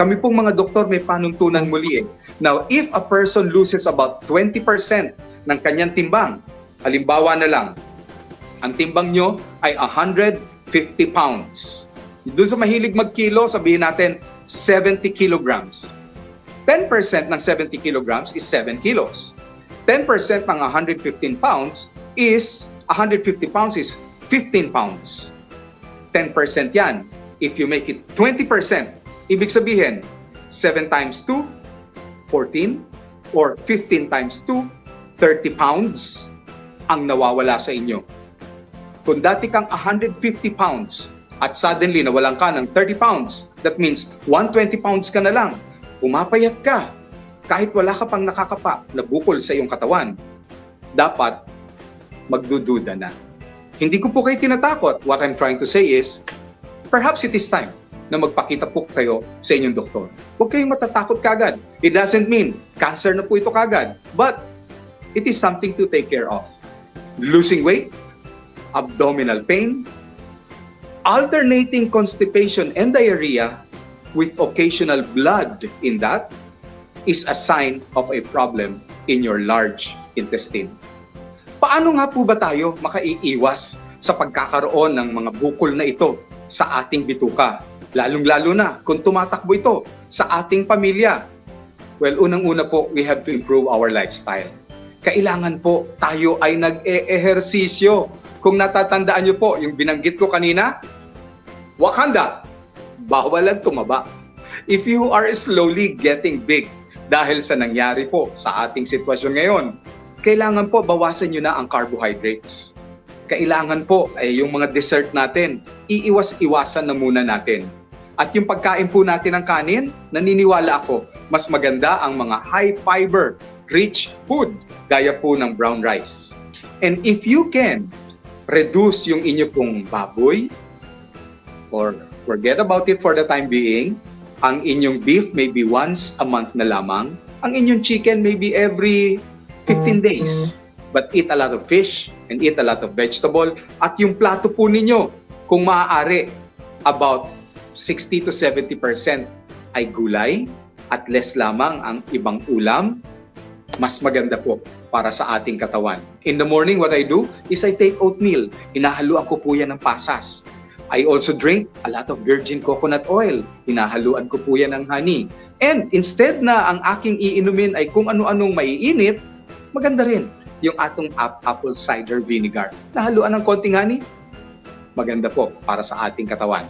Kami pong mga doktor may panuntunan muli eh. Now, if a person loses about 20% ng kanyang timbang, halimbawa na lang, ang timbang nyo ay 150 pounds. Doon sa mahilig magkilo, sabihin natin 70 kilograms. 10% ng 70 kilograms is 7 kilos. 10% ng 115 pounds is 150 pounds is 15 pounds. 10% yan. If you make it 20%, ibig sabihin, 7 times 2, 14, or 15 times 2, 30 pounds ang nawawala sa inyo. Kung dati kang 150 pounds at suddenly nawalan ka ng 30 pounds, that means 120 pounds ka na lang. Pumapayat ka kahit wala ka pang nakakapa na bukol sa iyong katawan. Dapat magdududa na. Hindi ko po kayo tinatakot. What I'm trying to say is, perhaps it is time na magpakita po kayo sa inyong doktor. Huwag kayong matatakot kagad. It doesn't mean cancer na po ito kagad. But it is something to take care of. Losing weight, abdominal pain, alternating constipation and diarrhea with occasional blood in that is a sign of a problem in your large intestine. Paano nga po ba tayo makaiiwas sa pagkakaroon ng mga bukol na ito sa ating bituka? Lalong-lalo na kung tumatakbo ito sa ating pamilya. Well, unang-una po, we have to improve our lifestyle. Kailangan po tayo ay nag-ehersisyo. Kung natatandaan nyo po, yung binanggit ko kanina, Wakanda, bawalan tumaba. If you are slowly getting big dahil sa nangyari po sa ating sitwasyon ngayon, kailangan po bawasan nyo na ang carbohydrates. Kailangan po ay yung mga dessert natin, iiwas-iwasan na muna natin. At yung pagkain po natin ng kanin, naniniwala ako, mas maganda ang mga high fiber, rich food, gaya po ng brown rice. And if you can reduce yung inyo pong baboy, or forget about it for the time being, ang inyong beef maybe once a month na lamang, ang inyong chicken maybe every 15 days. But eat a lot of fish and eat a lot of vegetable. At yung plato po ninyo, kung maaari, about 60 to 70% ay gulay at less lamang ang ibang ulam, mas maganda po para sa ating katawan. In the morning, what I do is I take oatmeal. Hinahaluan ko po yan ng pasas. I also drink a lot of virgin coconut oil. Hinahaluan ko po yan ng honey. And instead na ang aking iinumin ay kung ano-anong maiinit, maganda rin yung atong apple cider vinegar. Nahaluan ng konting honey, maganda po para sa ating katawan.